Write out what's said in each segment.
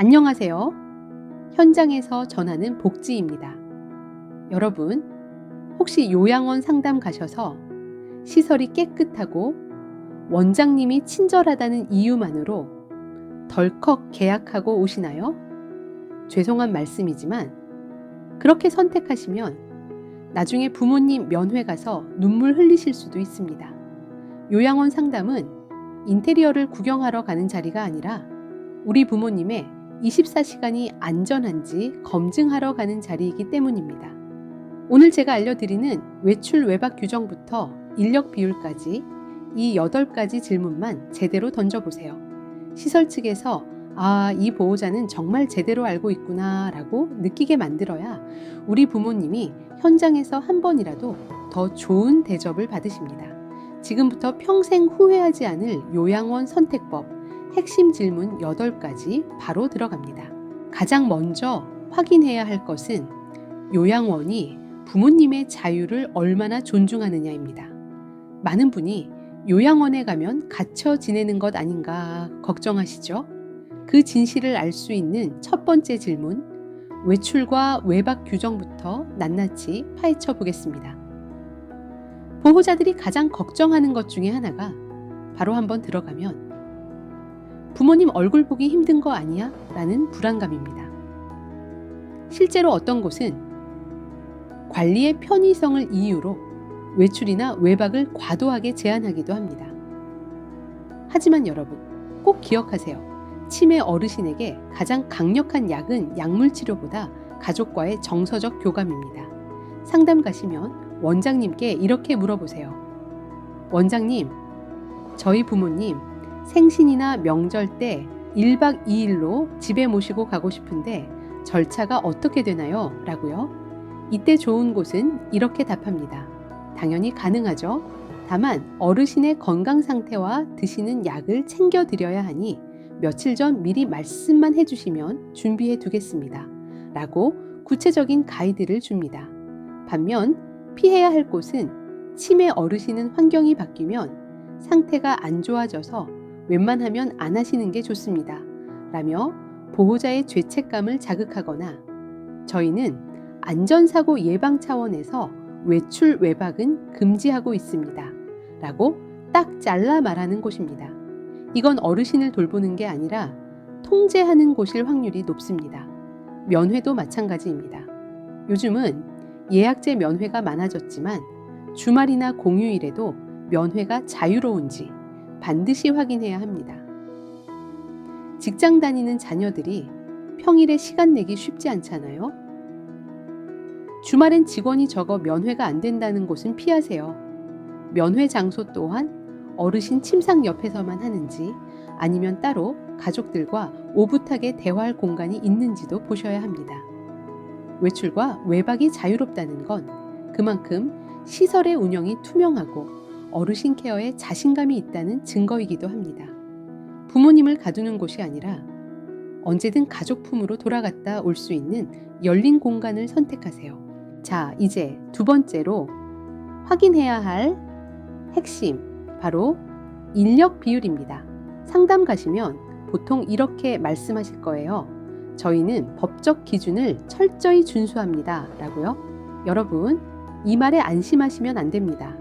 안녕하세요. 현장에서 전하는 복지입니다. 여러분, 혹시 요양원 상담 가셔서 시설이 깨끗하고 원장님이 친절하다는 이유만으로 덜컥 계약하고 오시나요? 죄송한 말씀이지만 그렇게 선택하시면 나중에 부모님 면회 가서 눈물 흘리실 수도 있습니다. 요양원 상담은 인테리어를 구경하러 가는 자리가 아니라 우리 부모님의 24시간이 안전한지 검증하러 가는 자리이기 때문입니다. 오늘 제가 알려드리는 외출 외박 규정부터 인력 비율까지 이 8가지 질문만 제대로 던져보세요. 시설 측에서 이 보호자는 정말 제대로 알고 있구나 라고 느끼게 만들어야 우리 부모님이 현장에서 한 번이라도 더 좋은 대접을 받으십니다. 지금부터 평생 후회하지 않을 요양원 선택법 핵심 질문 8가지 바로 들어갑니다. 가장 먼저 확인해야 할 것은 요양원이 부모님의 자유를 얼마나 존중하느냐입니다. 많은 분이 요양원에 가면 갇혀 지내는 것 아닌가 걱정하시죠? 그 진실을 알 수 있는 첫 번째 질문, 외출과 외박 규정부터 낱낱이 파헤쳐 보겠습니다. 보호자들이 가장 걱정하는 것 중에 하나가 바로 한번 들어가면 부모님 얼굴 보기 힘든 거 아니야? 라는 불안감입니다. 실제로 어떤 곳은 관리의 편의성을 이유로 외출이나 외박을 과도하게 제한하기도 합니다. 하지만 여러분, 꼭 기억하세요. 치매 어르신에게 가장 강력한 약은 약물치료보다 가족과의 정서적 교감입니다. 상담 가시면 원장님께 이렇게 물어보세요. 원장님, 저희 부모님 생신이나 명절 때 1박 2일로 집에 모시고 가고 싶은데 절차가 어떻게 되나요? 라고요. 이때 좋은 곳은 이렇게 답합니다. 당연히 가능하죠. 다만 어르신의 건강 상태와 드시는 약을 챙겨 드려야 하니 며칠 전 미리 말씀만 해주시면 준비해 두겠습니다. 라고 구체적인 가이드를 줍니다. 반면 피해야 할 곳은 치매 어르신은 환경이 바뀌면 상태가 안 좋아져서 웬만하면 안 하시는 게 좋습니다. 라며 보호자의 죄책감을 자극하거나 저희는 안전사고 예방 차원에서 외출 외박은 금지하고 있습니다. 라고 딱 잘라 말하는 곳입니다. 이건 어르신을 돌보는 게 아니라 통제하는 곳일 확률이 높습니다. 면회도 마찬가지입니다. 요즘은 예약제 면회가 많아졌지만 주말이나 공휴일에도 면회가 자유로운지 반드시 확인해야 합니다. 직장 다니는 자녀들이 평일에 시간 내기 쉽지 않잖아요. 주말엔 직원이 적어 면회가 안 된다는 곳은 피하세요. 면회 장소 또한 어르신 침상 옆에서만 하는지 아니면 따로 가족들과 오붓하게 대화할 공간이 있는지도 보셔야 합니다. 외출과 외박이 자유롭다는 건 그만큼 시설의 운영이 투명하고 어르신 케어에 자신감이 있다는 증거이기도 합니다. 부모님을 가두는 곳이 아니라 언제든 가족 품으로 돌아갔다 올 수 있는 열린 공간을 선택하세요. 자, 이제 두 번째로 확인해야 할 핵심, 바로 인력 비율입니다. 상담 가시면 보통 이렇게 말씀하실 거예요. 저희는 법적 기준을 철저히 준수합니다. 라고요. 여러분, 이 말에 안심하시면 안 됩니다.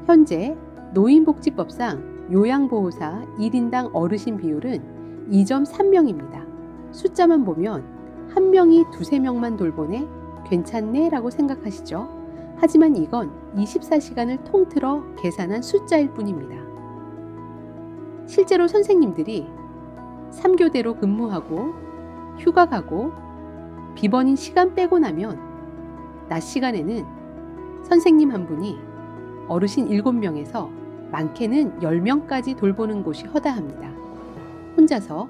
현재 노인복지법상 요양보호사 1인당 어르신 비율은 2.3명입니다. 숫자만 보면 한 명이 2~3명만 돌보네? 괜찮네? 라고 생각하시죠? 하지만 이건 24시간을 통틀어 계산한 숫자일 뿐입니다. 실제로 선생님들이 3교대로 근무하고 휴가 가고 비번인 시간 빼고 나면 낮 시간에는 선생님 한 분이 어르신 7명에서 많게는 10명까지 돌보는 곳이 허다합니다. 혼자서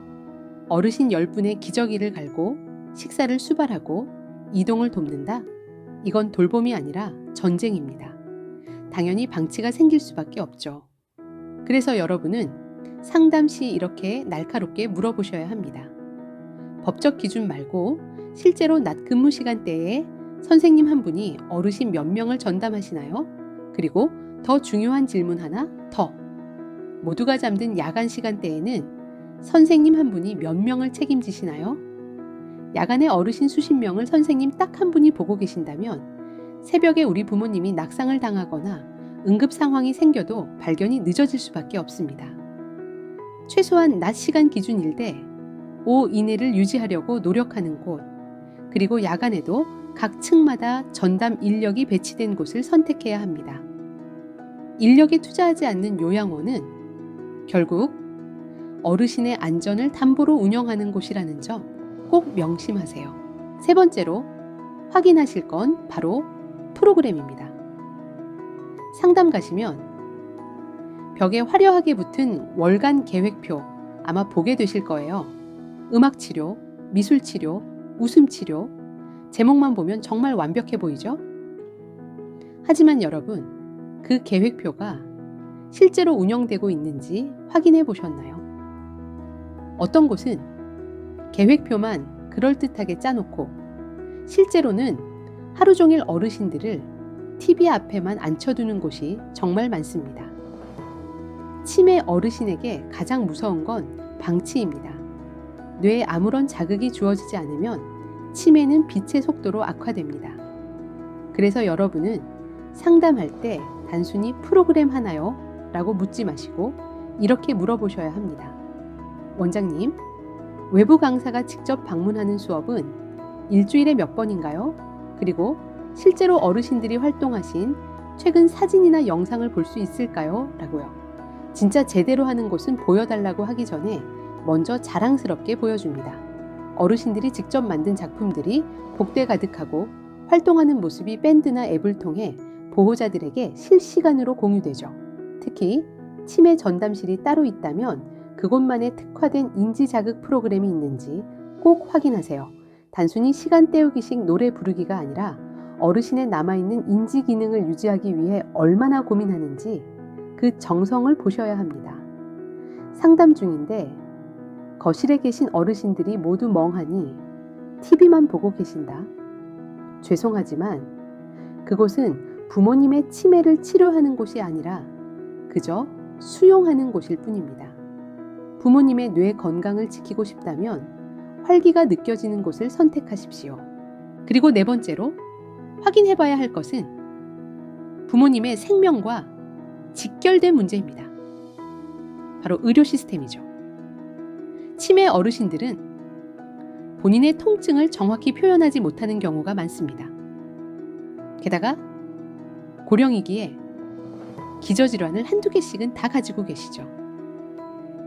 어르신 10분의 기저귀를 갈고 식사를 수발하고 이동을 돕는다? 이건 돌봄이 아니라 전쟁입니다. 당연히 방치가 생길 수밖에 없죠. 그래서 여러분은 상담 시 이렇게 날카롭게 물어보셔야 합니다. 법적 기준 말고 실제로 낮 근무 시간대에 선생님 한 분이 어르신 몇 명을 전담하시나요? 그리고 더 중요한 질문 하나 더. 모두가 잠든 야간 시간대에는 선생님 한 분이 몇 명을 책임지시나요? 야간에 어르신 수십 명을 선생님 딱 한 분이 보고 계신다면 새벽에 우리 부모님이 낙상을 당하거나 응급 상황이 생겨도 발견이 늦어질 수밖에 없습니다. 최소한 낮 시간 기준일 때 5 이내를 유지하려고 노력하는 곳, 그리고 야간에도 각 층마다 전담 인력이 배치된 곳을 선택해야 합니다. 인력에 투자하지 않는 요양원은 결국 어르신의 안전을 담보로 운영하는 곳이라는 점 꼭 명심하세요. 세 번째로 확인하실 건 바로 프로그램입니다. 상담 가시면 벽에 화려하게 붙은 월간 계획표 아마 보게 되실 거예요. 음악치료, 미술치료, 웃음치료, 제목만 보면 정말 완벽해 보이죠? 하지만 여러분, 그 계획표가 실제로 운영되고 있는지 확인해 보셨나요? 어떤 곳은 계획표만 그럴듯하게 짜놓고 실제로는 하루 종일 어르신들을 TV 앞에만 앉혀두는 곳이 정말 많습니다. 치매 어르신에게 가장 무서운 건 방치입니다. 뇌에 아무런 자극이 주어지지 않으면 치매는 빛의 속도로 악화됩니다. 그래서 여러분은 상담할 때 단순히 프로그램 하나요? 라고 묻지 마시고 이렇게 물어보셔야 합니다. 원장님, 외부 강사가 직접 방문하는 수업은 일주일에 몇 번인가요? 그리고 실제로 어르신들이 활동하신 최근 사진이나 영상을 볼 수 있을까요? 라고요. 진짜 제대로 하는 곳은 보여달라고 하기 전에 먼저 자랑스럽게 보여줍니다. 어르신들이 직접 만든 작품들이 복대 가득하고 활동하는 모습이 밴드나 앱을 통해 보호자들에게 실시간으로 공유되죠. 특히 치매 전담실이 따로 있다면 그곳만의 특화된 인지 자극 프로그램이 있는지 꼭 확인하세요. 단순히 시간 때우기식 노래 부르기가 아니라 어르신의 남아있는 인지 기능을 유지하기 위해 얼마나 고민하는지 그 정성을 보셔야 합니다. 상담 중인데 거실에 계신 어르신들이 모두 멍하니 TV만 보고 계신다. 죄송하지만 그곳은 부모님의 치매를 치료하는 곳이 아니라 그저 수용하는 곳일 뿐입니다. 부모님의 뇌 건강을 지키고 싶다면 활기가 느껴지는 곳을 선택하십시오. 그리고 네 번째로 확인해봐야 할 것은 부모님의 생명과 직결된 문제입니다. 바로 의료 시스템이죠. 치매 어르신들은 본인의 통증을 정확히 표현하지 못하는 경우가 많습니다. 게다가 고령이기에 기저질환을 한두 개씩은 다 가지고 계시죠.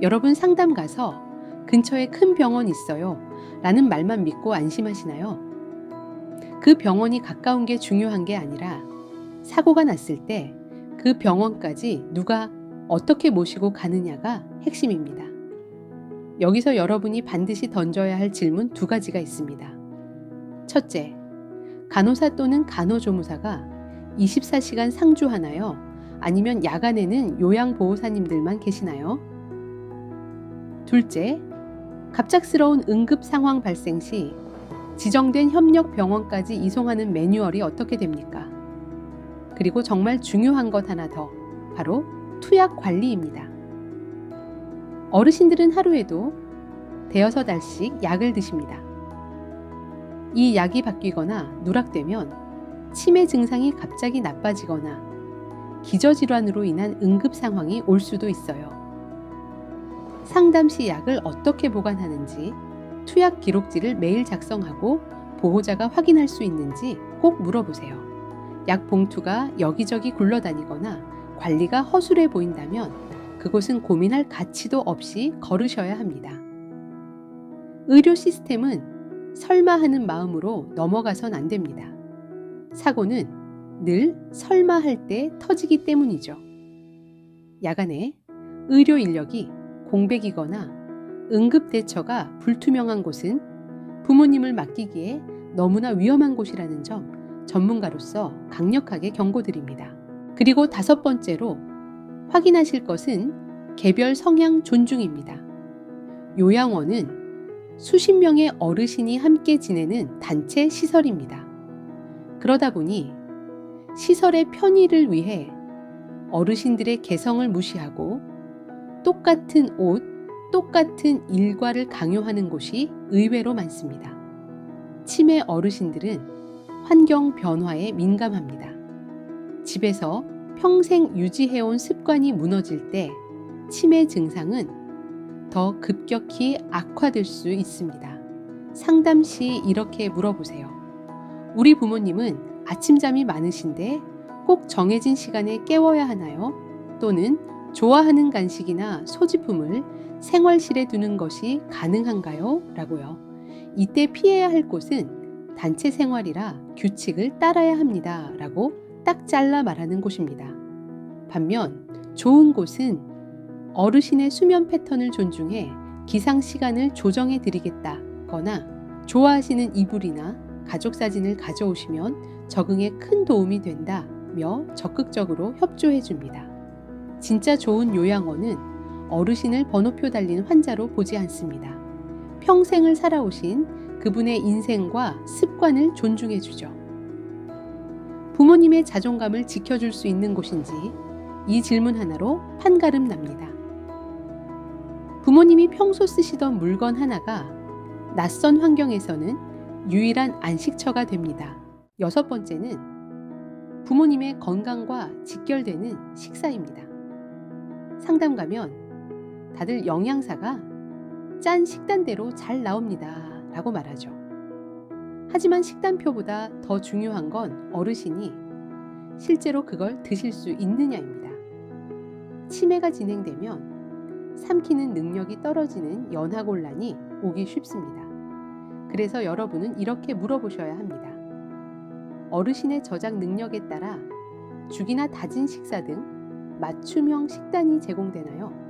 여러분 상담 가서 근처에 큰 병원 있어요 라는 말만 믿고 안심하시나요? 그 병원이 가까운 게 중요한 게 아니라 사고가 났을 때 그 병원까지 누가 어떻게 모시고 가느냐가 핵심입니다. 여기서 여러분이 반드시 던져야 할 질문 두 가지가 있습니다. 첫째, 간호사 또는 간호조무사가 24시간 상주하나요? 아니면 야간에는 요양보호사님들만 계시나요? 둘째, 갑작스러운 응급 상황 발생 시 지정된 협력 병원까지 이송하는 매뉴얼이 어떻게 됩니까? 그리고 정말 중요한 것 하나 더, 바로 투약 관리입니다. 어르신들은 하루에도 대여섯 알씩 약을 드십니다. 이 약이 바뀌거나 누락되면 치매 증상이 갑자기 나빠지거나 기저질환으로 인한 응급 상황이 올 수도 있어요. 상담 시 약을 어떻게 보관하는지, 투약 기록지를 매일 작성하고 보호자가 확인할 수 있는지 꼭 물어보세요. 약 봉투가 여기저기 굴러다니거나 관리가 허술해 보인다면 그곳은 고민할 가치도 없이 걸으셔야 합니다. 의료 시스템은 설마 하는 마음으로 넘어가선 안 됩니다. 사고는 늘 설마 할 때 터지기 때문이죠. 야간에 의료 인력이 공백이거나 응급 대처가 불투명한 곳은 부모님을 맡기기에 너무나 위험한 곳이라는 점 전문가로서 강력하게 경고드립니다. 그리고 다섯 번째로 확인하실 것은 개별 성향 존중입니다. 요양원은 수십 명의 어르신이 함께 지내는 단체 시설입니다. 그러다 보니 시설의 편의를 위해 어르신들의 개성을 무시하고 똑같은 옷, 똑같은 일과를 강요하는 곳이 의외로 많습니다. 치매 어르신들은 환경 변화에 민감합니다. 집에서 평생 유지해온 습관이 무너질 때 치매 증상은 더 급격히 악화될 수 있습니다. 상담 시 이렇게 물어보세요. 우리 부모님은 아침잠이 많으신데 꼭 정해진 시간에 깨워야 하나요? 또는 좋아하는 간식이나 소지품을 생활실에 두는 것이 가능한가요? 라고요. 이때 피해야 할 곳은 단체 생활이라 규칙을 따라야 합니다. 라고 딱 잘라 말하는 곳입니다. 반면 좋은 곳은 어르신의 수면 패턴을 존중해 기상 시간을 조정해 드리겠다거나 좋아하시는 이불이나 가족 사진을 가져오시면 적응에 큰 도움이 된다며 적극적으로 협조해 줍니다. 진짜 좋은 요양원은 어르신을 번호표 달린 환자로 보지 않습니다. 평생을 살아오신 그분의 인생과 습관을 존중해 주죠. 부모님의 자존감을 지켜줄 수 있는 곳인지 이 질문 하나로 판가름 납니다. 부모님이 평소 쓰시던 물건 하나가 낯선 환경에서는 유일한 안식처가 됩니다. 6번째는 부모님의 건강과 직결되는 식사입니다. 상담 가면 다들 영양사가 짠 식단대로 잘 나옵니다 라고 말하죠. 하지만 식단표보다 더 중요한 건 어르신이 실제로 그걸 드실 수 있느냐입니다. 치매가 진행되면 삼키는 능력이 떨어지는 연하곤란이 오기 쉽습니다. 그래서 여러분은 이렇게 물어보셔야 합니다. 어르신의 저장 능력에 따라 죽이나 다진 식사 등 맞춤형 식단이 제공되나요?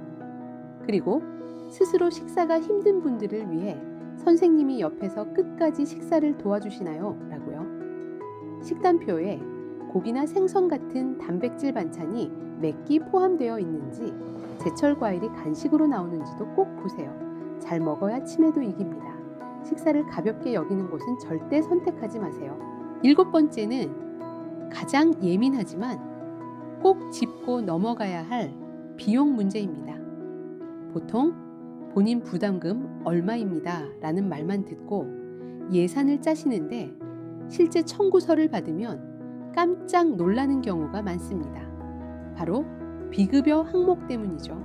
그리고 스스로 식사가 힘든 분들을 위해 선생님이 옆에서 끝까지 식사를 도와주시나요? 라고요. 식단표에 고기나 생선 같은 단백질 반찬이 몇 끼 포함되어 있는지, 제철 과일이 간식으로 나오는지도 꼭 보세요. 잘 먹어야 치매도 이깁니다. 식사를 가볍게 여기는 곳은 절대 선택하지 마세요. 7번째는 가장 예민하지만 꼭 짚고 넘어가야 할 비용 문제입니다. 보통 본인 부담금 얼마입니다 라는 말만 듣고 예산을 짜시는데 실제 청구서를 받으면 깜짝 놀라는 경우가 많습니다. 바로 비급여 항목 때문이죠.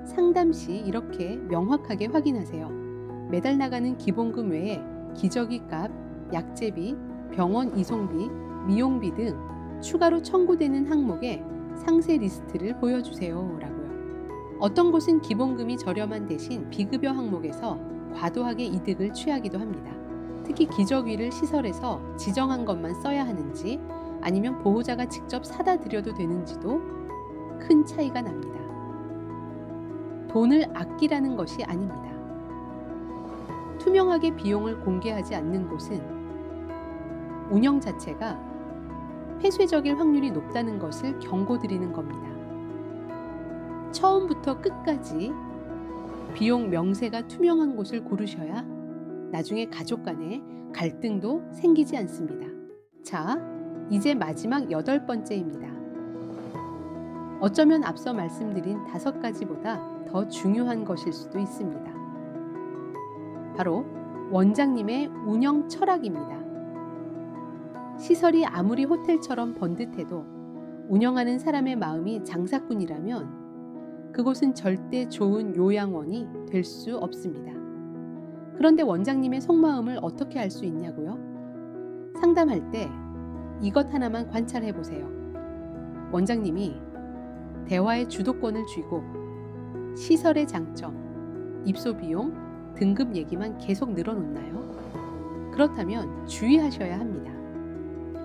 상담 시 이렇게 명확하게 확인하세요. 매달 나가는 기본금 외에 기저귀 값, 약제비, 병원 이송비, 미용비 등 추가로 청구되는 항목에 상세 리스트를 보여주세요 라고요. 어떤 곳은 기본금이 저렴한 대신 비급여 항목에서 과도하게 이득을 취하기도 합니다. 특히 기저귀를 시설에서 지정한 것만 써야 하는지 아니면 보호자가 직접 사다 드려도 되는지도 큰 차이가 납니다. 돈을 아끼라는 것이 아닙니다. 투명하게 비용을 공개하지 않는 곳은 운영 자체가 폐쇄적일 확률이 높다는 것을 경고드리는 겁니다. 처음부터 끝까지 비용 명세가 투명한 곳을 고르셔야 나중에 가족 간에 갈등도 생기지 않습니다. 자, 이제 마지막 8번째입니다. 어쩌면 앞서 말씀드린 5가지보다 더 중요한 것일 수도 있습니다. 바로 원장님의 운영 철학입니다. 시설이 아무리 호텔처럼 번듯해도 운영하는 사람의 마음이 장사꾼이라면 그곳은 절대 좋은 요양원이 될 수 없습니다. 그런데 원장님의 속마음을 어떻게 알 수 있냐고요? 상담할 때 이것 하나만 관찰해 보세요. 원장님이 대화의 주도권을 쥐고 시설의 장점, 입소 비용, 등급 얘기만 계속 늘어놓나요? 그렇다면 주의하셔야 합니다.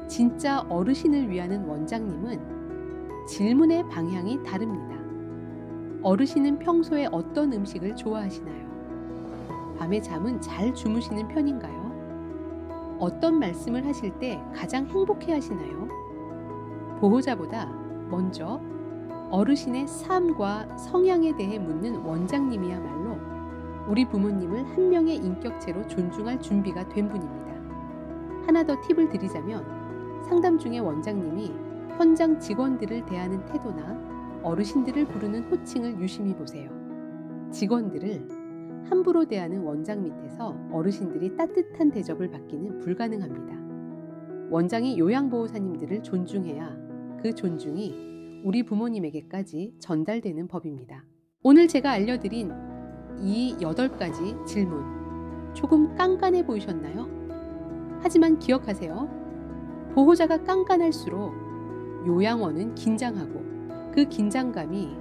진짜 어르신을 위하는 원장님은 질문의 방향이 다릅니다. 어르신은 평소에 어떤 음식을 좋아하시나요? 밤에 잠은 잘 주무시는 편인가요? 어떤 말씀을 하실 때 가장 행복해 하시나요? 보호자보다 먼저 어르신의 삶과 성향에 대해 묻는 원장님이야말로 우리 부모님을 한 명의 인격체로 존중할 준비가 된 분입니다. 하나 더 팁을 드리자면 상담 중에 원장님이 현장 직원들을 대하는 태도나 어르신들을 부르는 호칭을 유심히 보세요. 직원들을 함부로 대하는 원장 밑에서 어르신들이 따뜻한 대접을 받기는 불가능합니다. 원장이 요양보호사님들을 존중해야 그 존중이 우리 부모님에게까지 전달되는 법입니다. 오늘 제가 알려드린 이 8가지 질문, 조금 깐깐해 보이셨나요? 하지만 기억하세요. 보호자가 깐깐할수록 요양원은 긴장하고 그 긴장감이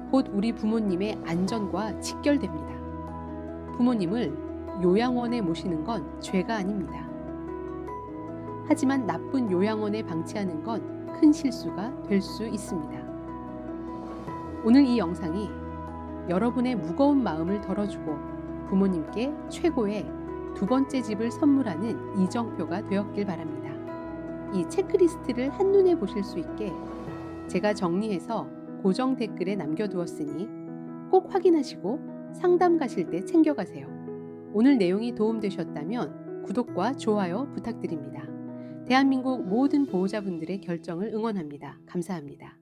곧 우리 부모님의 안전과 직결됩니다. 부모님을 요양원에 모시는 건 죄가 아닙니다. 하지만 나쁜 요양원에 방치하는 건 큰 실수가 될 수 있습니다. 오늘 이 영상이 여러분의 무거운 마음을 덜어주고 부모님께 최고의 2번째 집을 선물하는 이정표가 되었길 바랍니다. 이 체크리스트를 한눈에 보실 수 있게 제가 정리해서 고정 댓글에 남겨두었으니 꼭 확인하시고 상담 가실 때 챙겨가세요. 오늘 내용이 도움되셨다면 구독과 좋아요 부탁드립니다. 대한민국 모든 보호자분들의 결정을 응원합니다. 감사합니다.